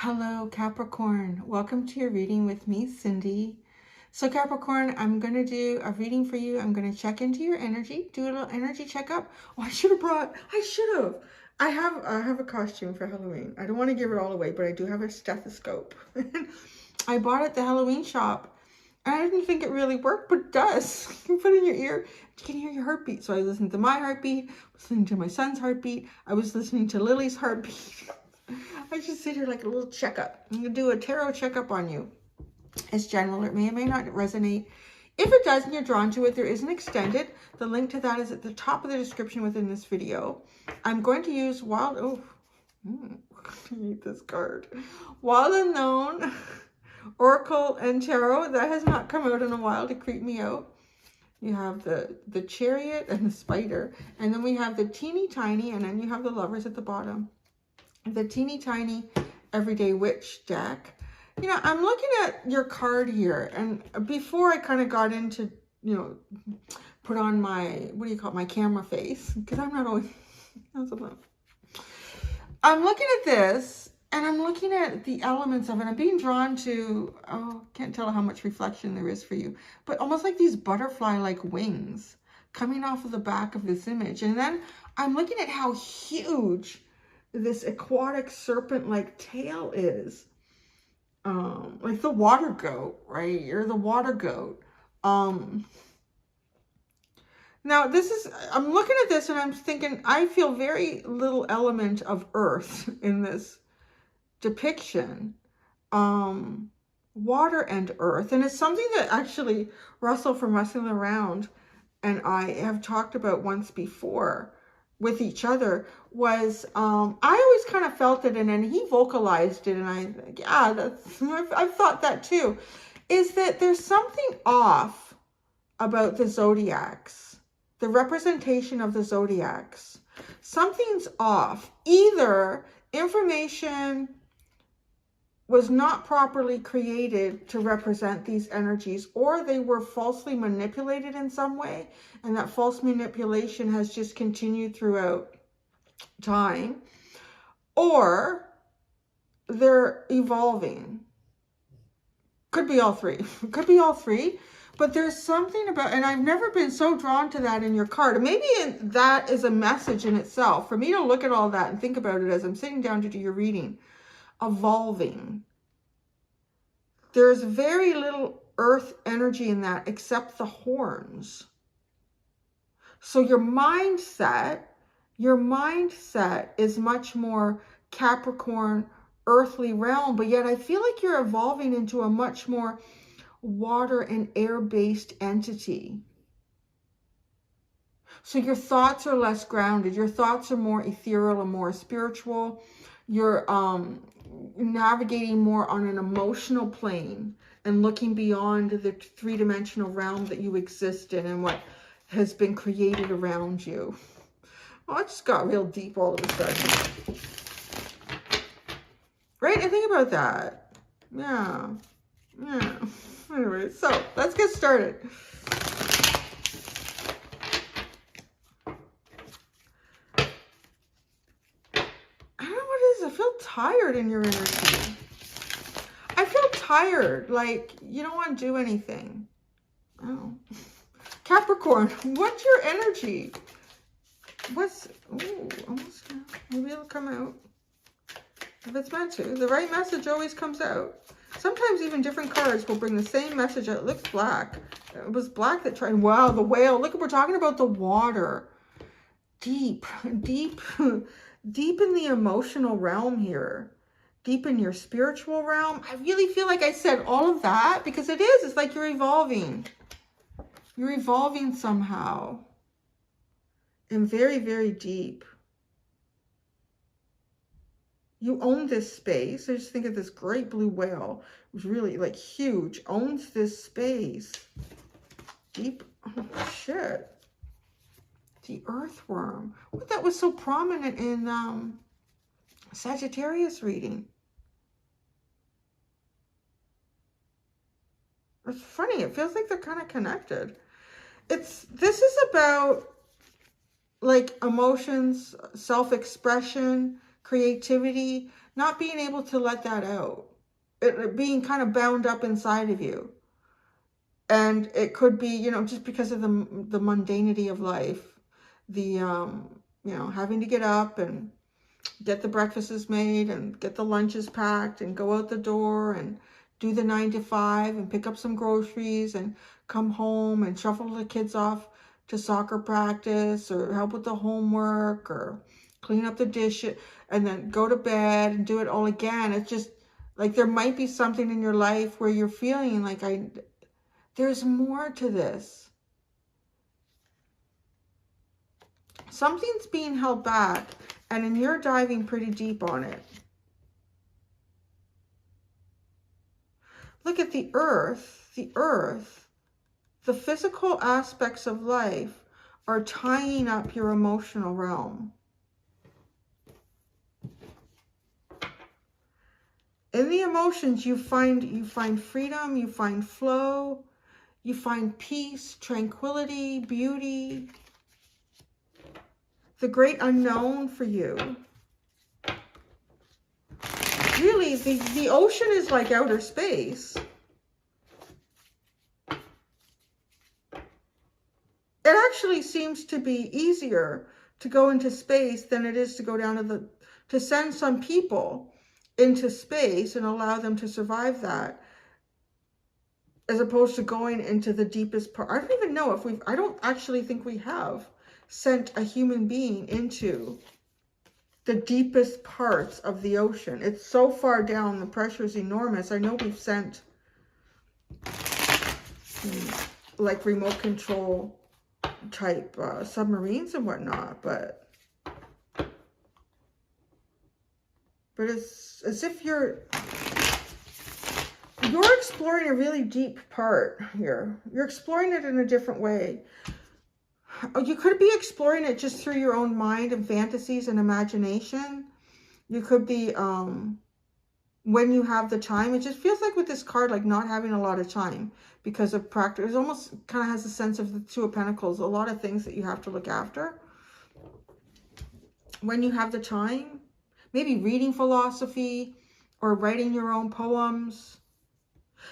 Hello, Capricorn. Welcome to your reading with me, Cindy. So Capricorn, I'm going to do a reading for you. I'm going to check into your energy, do a little energy checkup. Oh, I have a costume for Halloween. I don't want to give it all away, but I do have a stethoscope. I bought it at the Halloween shop. And I didn't think it really worked, but it does. You can put it in your ear, you can hear your heartbeat. So I listened to my heartbeat, listening to my son's heartbeat. I was listening to Lily's heartbeat. I just sit here like a little checkup. I'm going to do a tarot checkup on you. It's general. It may or may not resonate. If it does and you're drawn to it, there is an extended. The link to that is at the top of the description within this video. I'm going to use I need this card. Wild Unknown, Oracle, and Tarot. That has not come out in a while to creep me out. You have the Chariot and the Spider. And then we have the Teeny Tiny, and then you have the Lovers at the bottom. The Teeny Tiny Everyday Witch deck. You know, I'm looking at your card here, and before I kind of got into, put on my, my camera face, because I'm not always, I'm looking at this, and I'm looking at the elements of it. I'm being drawn to, can't tell how much reflection there is for you, but almost like these butterfly-like wings coming off of the back of this image. And then I'm looking at how huge this aquatic serpent-like tail is, like the water goat, right? You're the water goat. Now this is, I'm looking at this and I'm thinking, I feel very little element of earth in this depiction. Water and earth. And it's something that actually Russell from Wrestling Around and I have talked about once before with each other, was I always kind of felt it, and then he vocalized it, and I've thought that too, is that there's something off about the zodiacs, the representation of the zodiacs. Something's off. Either information was not properly created to represent these energies, or they were falsely manipulated in some way, and that false manipulation has just continued throughout time, or they're evolving. Could be all three. Could be all three, but there's something about, and I've never been so drawn to that in your card. Maybe that is a message in itself for me to look at all that and think about it as I'm sitting down to do your reading. Evolving. There's very little earth energy in that except the horns. So your mindset is much more Capricorn, earthly realm, but yet I feel like you're evolving into a much more water and air-based entity. So your thoughts are less grounded. Your thoughts are more ethereal and more spiritual. You're navigating more on an emotional plane and looking beyond the three-dimensional realm that you exist in and what has been created around you. Oh, it just got real deep all of a sudden. Right? I think about that. Yeah. Anyway, so let's get started. I feel tired in your energy. I feel tired, like you don't want to do anything. Oh. Capricorn, what's your energy? Almost, maybe it'll come out. If it's meant to. The right message always comes out. Sometimes even different cards will bring the same message out. It looks black. It was black that tried. Wow, the whale. Look, we're talking about the water. Deep in the emotional realm here. Deep in your spiritual realm. I really feel like I said all of that because it is. It's like you're evolving. You're evolving somehow. And very, very deep. You own this space. I just think of this great blue whale. It was really like huge. Owns this space. Deep. Oh, shit. The earthworm. Well, that was so prominent in Sagittarius reading. It's funny. It feels like they're kind of connected. This is about like emotions, self-expression, creativity, not being able to let that out. It being kind of bound up inside of you. And it could be, you know, just because of the mundanity of life. The, you know, having to get up and get the breakfasts made and get the lunches packed and go out the door and do the 9 to 5 and pick up some groceries and come home and shuffle the kids off to soccer practice or help with the homework or clean up the dishes and then go to bed and do it all again. It's just like there might be something in your life where you're feeling like there's more to this. Something's being held back, and then you're diving pretty deep on it. Look at the earth. The earth, the physical aspects of life are tying up your emotional realm. In the emotions, you find freedom, you find flow, you find peace, tranquility, beauty, the great unknown for you. Really, the ocean is like outer space. It actually seems to be easier to go into space than it is to go down to send some people into space and allow them to survive that, as opposed to going into the deepest part. I don't even know if I don't actually think we have sent a human being into the deepest parts of the ocean. It's so far down, the pressure is enormous. I know we've sent like remote control type submarines and whatnot, but it's as if you're exploring a really deep part here. You're exploring it in a different way. You could be exploring it just through your own mind and fantasies and imagination. You could be, when you have the time, it just feels like with this card, like not having a lot of time because of practice. It almost kind of has a sense of the Two of Pentacles, a lot of things that you have to look after. When you have the time, maybe reading philosophy or writing your own poems.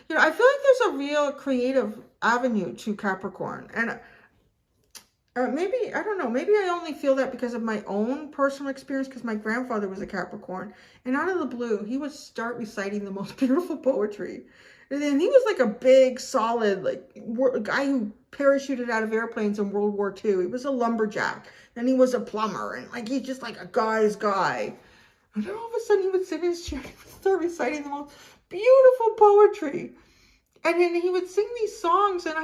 You know, I feel like there's a real creative avenue to Capricorn. And maybe, I don't know, maybe I only feel that because of my own personal experience, because my grandfather was a Capricorn. And out of the blue, he would start reciting the most beautiful poetry. And then he was like a big, solid, like, guy who parachuted out of airplanes in World War II. He was a lumberjack. And he was a plumber. And, like, he's just, like, a guy's guy. And then all of a sudden, he would sit in his chair and start reciting the most beautiful poetry. And then he would sing these songs. And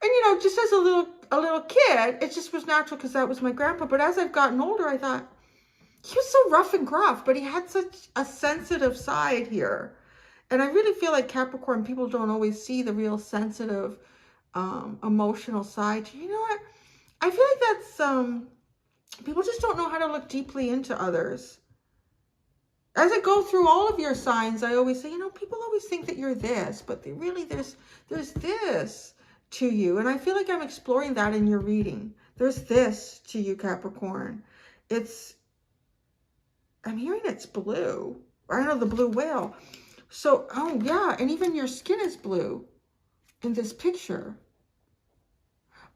you know, just as a little kid, it just was natural because that was my grandpa. But as I've gotten older, I thought, he was so rough and gruff, but he had such a sensitive side here. And I really feel like Capricorn, people don't always see the real sensitive, emotional side. You know what? I feel like that's, people just don't know how to look deeply into others. As I go through all of your signs, I always say, you know, people always think that you're this, but really there's this to you. And I feel like I'm exploring that in your reading. There's this to you, Capricorn. I'm hearing it's blue. I know, the blue whale. So, oh yeah, and even your skin is blue in this picture.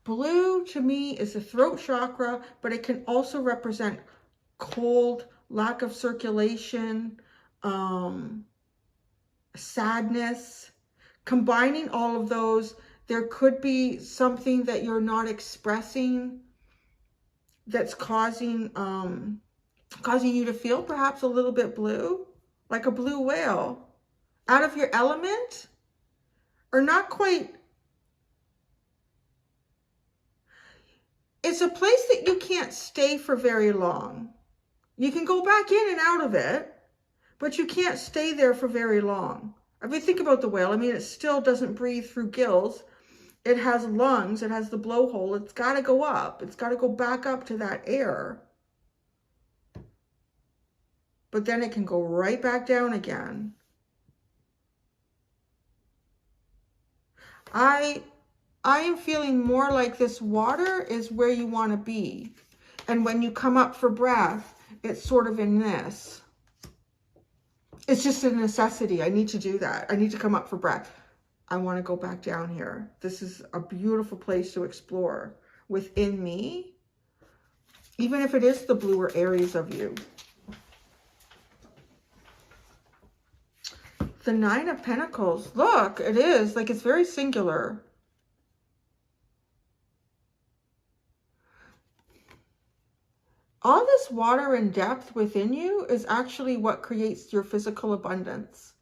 Blue to me is the throat chakra, but it can also represent cold, lack of circulation, sadness. Combining all of those, there could be something that you're not expressing that's causing you to feel perhaps a little bit blue, like a blue whale, out of your element, or not quite. It's a place that you can't stay for very long. You can go back in and out of it, but you can't stay there for very long. I mean, think about the whale. I mean, it still doesn't breathe through gills. It has lungs. It has the blowhole. It's got to go up. It's got to go back up to that air. But then it can go right back down again. I am feeling more like this water is where you want to be. And when you come up for breath, it's sort of in this. It's just a necessity. I need to do that. I need to come up for breath. I want to go back down here. This is a beautiful place to explore within me, even if it is the bluer areas of you. The Nine of Pentacles. Look, it is like it's very singular. All this water and depth within you is actually what creates your physical abundance.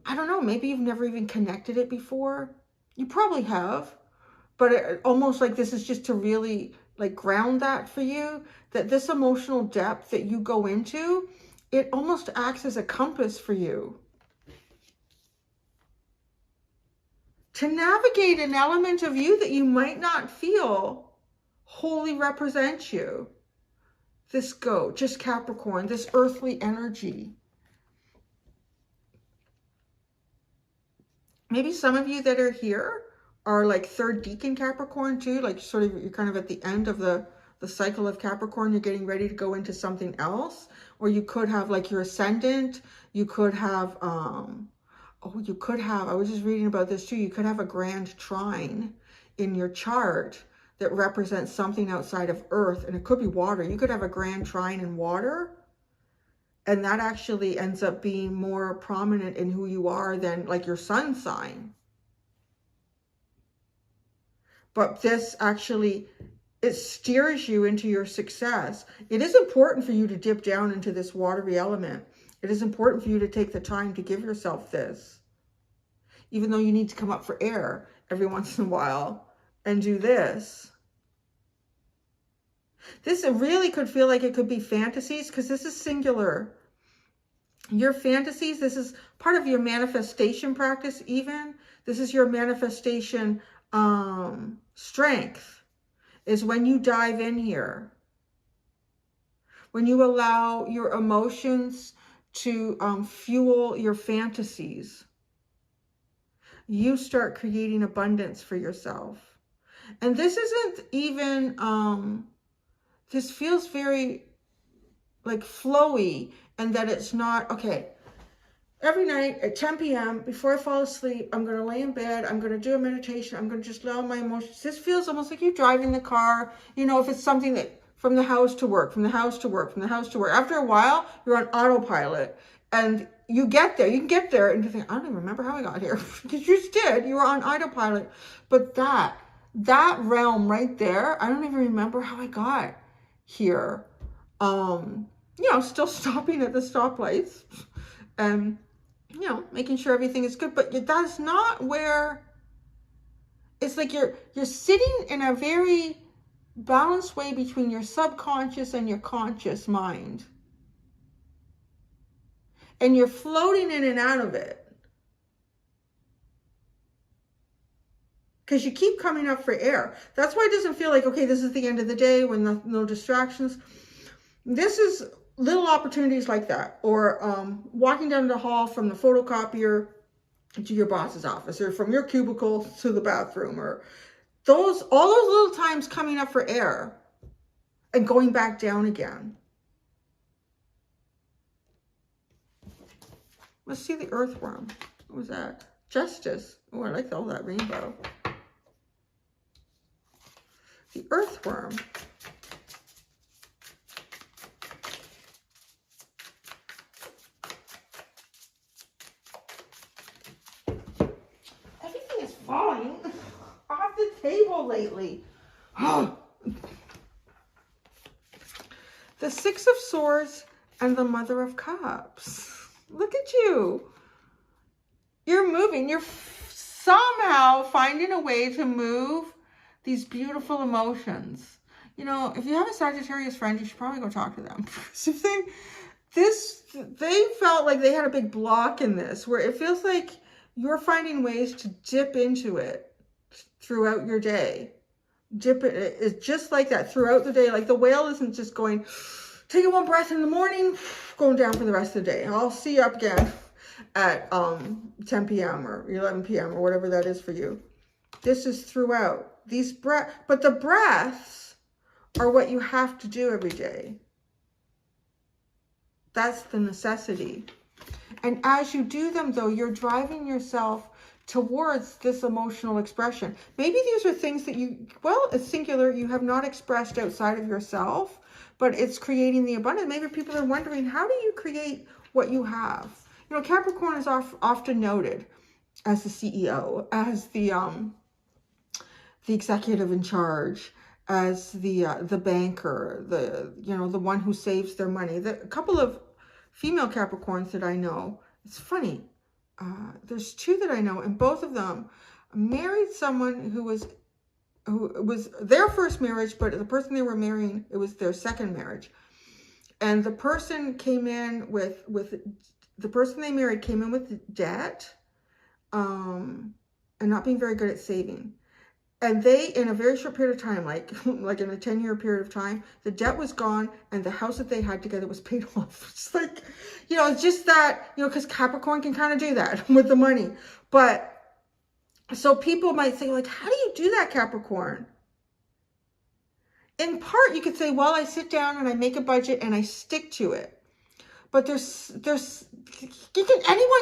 I don't know, maybe you've never even connected it before. You probably have, but almost like this is just to really like ground that for you, that this emotional depth that you go into, it almost acts as a compass for you to navigate an element of you that you might not feel wholly represents you. This goat, just Capricorn, this earthly energy. Maybe some of you that are here are like third decan Capricorn too, like sort of you're kind of at the end of the cycle of Capricorn, you're getting ready to go into something else. Or you could have like your ascendant, you could have, I was just reading about this too, you could have a grand trine in your chart that represents something outside of earth, and it could be water. You could have a grand trine in water, and that actually ends up being more prominent in who you are than like your sun sign. But this actually, it steers you into your success. It is important for you to dip down into this watery element. It is important for you to take the time to give yourself this, even though you need to come up for air every once in a while and do this. This really could feel like it could be fantasies, because this is singular. Your fantasies, this is part of your manifestation practice even. This is your manifestation strength, is when you dive in here. When you allow your emotions to fuel your fantasies, you start creating abundance for yourself. And this isn't even, this feels very like flowy, and that it's not, okay, every night at 10 p.m. before I fall asleep, I'm going to lay in bed, I'm going to do a meditation, I'm going to just allow my emotions. This feels almost like you're driving the car, you know, if it's something that from the house to work, from the house to work, from the house to work. After a while, you're on autopilot, and you get there, you can get there, and you think, I don't even remember how I got here, because you just did, you were on autopilot. But that realm right there, I don't even remember how I got here. You know, still stopping at the stoplights and, you know, making sure everything is good. But that's not where, it's like you're sitting in a very balanced way between your subconscious and your conscious mind. And you're floating in and out of it. Because you keep coming up for air. That's why it doesn't feel like, okay, this is the end of the day when no distractions. This is little opportunities like that. Or walking down the hall from the photocopier to your boss's office, or from your cubicle to the bathroom, or all those little times coming up for air and going back down again. Let's see the earthworm. What was that? Justice. Oh, I like all that rainbow. The earthworm. Everything is falling off the table lately. The Six of Swords and the Mother of Cups. Look at you. You're moving. You're somehow finding a way to move these beautiful emotions. You know, if you have a Sagittarius friend, you should probably go talk to them. They felt like they had a big block in this, where it feels like you're finding ways to dip into it throughout your day. Dip it. It's just like that throughout the day. Like the whale isn't just going, taking one breath in the morning, going down for the rest of the day. I'll see you up again at 10 p.m. or 11 p.m. or whatever that is for you. This is throughout. These breaths, but the breaths are what you have to do every day. That's the necessity. And as you do them, though, you're driving yourself towards this emotional expression. Maybe these are things that you, well, it's singular, you have not expressed outside of yourself, but it's creating the abundance. Maybe people are wondering, how do you create what you have? You know, Capricorn is often noted as the CEO, as the executive in charge, as the banker, the one who saves their money. A couple of female Capricorns that I know, it's funny. There's two that I know, and both of them married someone who was their first marriage, but the person they were marrying, it was their second marriage. And the person came in with the person they married came in with debt, and not being very good at saving. And they, in a very short period of time, like in a 10-year period of time, the debt was gone and the house that they had together was paid off. It's like, it's just that, because Capricorn can kind of do that with the money. But so people might say, like, how do you do that, Capricorn? In part, you could say, well, I sit down and I make a budget and I stick to it. But anyone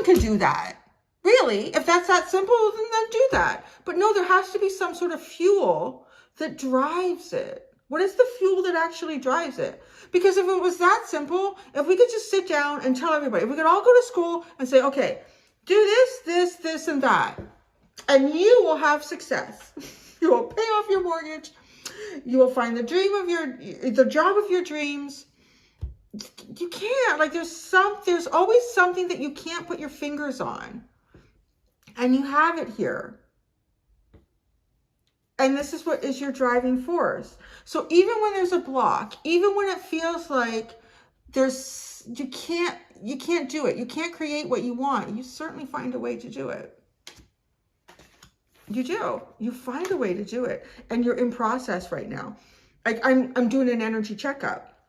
can do that. Really, if that's that simple, then do that. But no, there has to be some sort of fuel that drives it. What is the fuel that actually drives it? Because if it was that simple, if we could just sit down and tell everybody, if we could all go to school and say, okay, do this, and that, and you will have success. You will pay off your mortgage. You will find the job of your dreams. You can't, like, there's always something that you can't put your fingers on. And you have it here. And this is what is your driving force. So even when there's a block, even when it feels like you can't do it. You can't create what you want. You certainly find a way to do it. You do. You find a way to do it. And you're in process right now. Like I'm doing an energy checkup.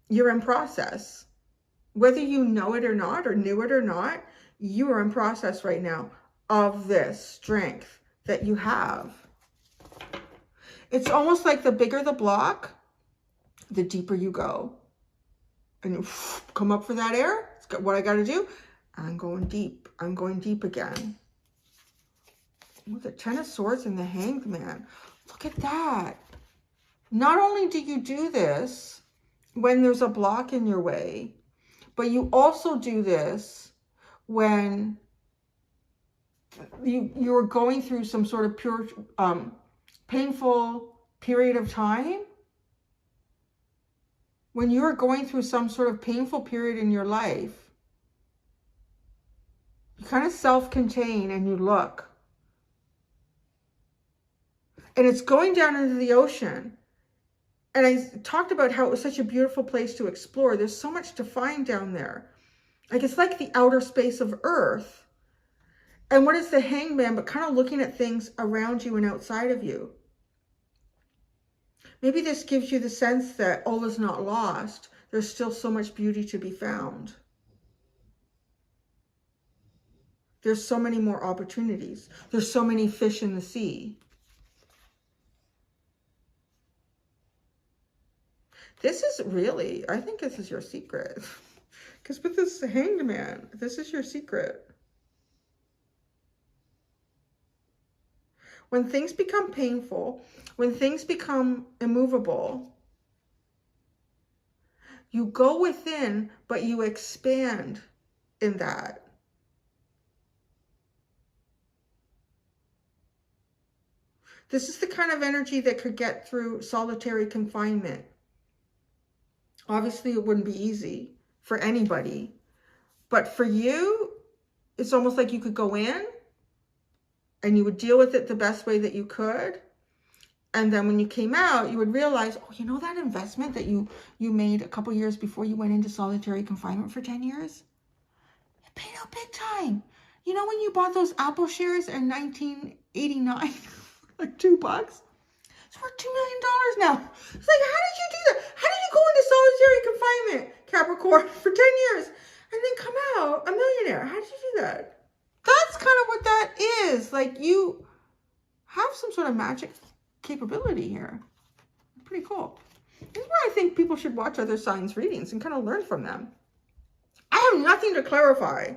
You're in process. Whether you know it or not, or knew it or not, you are in process right now of this strength that you have. It's almost like the bigger the block, the deeper you go. And you come up for that air. What I got to do, I'm going deep. I'm going deep again. With the Ten of Swords and the Hanged Man. Look at that. Not only do you do this when there's a block in your way, but you also do this when you're going through some sort of painful period of time. When you're going through some sort of painful period in your life, you kind of self-contain and you look. And it's going down into the ocean. And I talked about how it was such a beautiful place to explore. There's so much to find down there. Like, it's like the outer space of Earth. And what is the Hanged Man but kind of looking at things around you and outside of you? Maybe this gives you the sense that all is not lost. There's still so much beauty to be found. There's so many more opportunities. There's so many fish in the sea. This is really, I think this is your secret. Because with this Hanged Man, this is your secret. When things become painful, when things become immovable, you go within, but you expand in that. This is the kind of energy that could get through solitary confinement. Obviously, it wouldn't be easy for anybody. But for you, it's almost like you could go in and you would deal with it the best way that you could. And then when you came out, you would realize, oh, you know that investment that you made a couple years before you went into solitary confinement for 10 years? It paid out big time. You know when you bought those Apple shares in 1989, like $2? It's worth $2 million now. It's like, how did you do that? How did you go into solitary confinement, Capricorn, for 10 years and then come out a millionaire? How did you do that? That's kind of what that is. Like, you have some sort of magic capability here. Pretty cool. This is why I think people should watch other signs readings and kind of learn from them. I have nothing to clarify.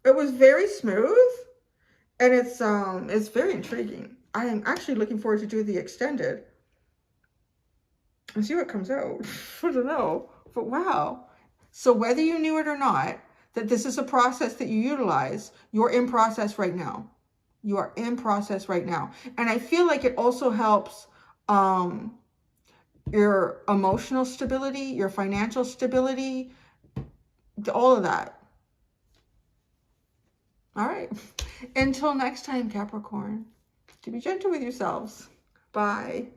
It was very smooth, and it's very intriguing. I am actually looking forward to do the extended and see what comes out. I don't know, but wow. So whether you knew it or not, that this is a process that you utilize, you're in process right now. You are in process right now. And I feel like it also helps your emotional stability, your financial stability, all of that. All right. Until next time, Capricorn, to be gentle with yourselves. Bye.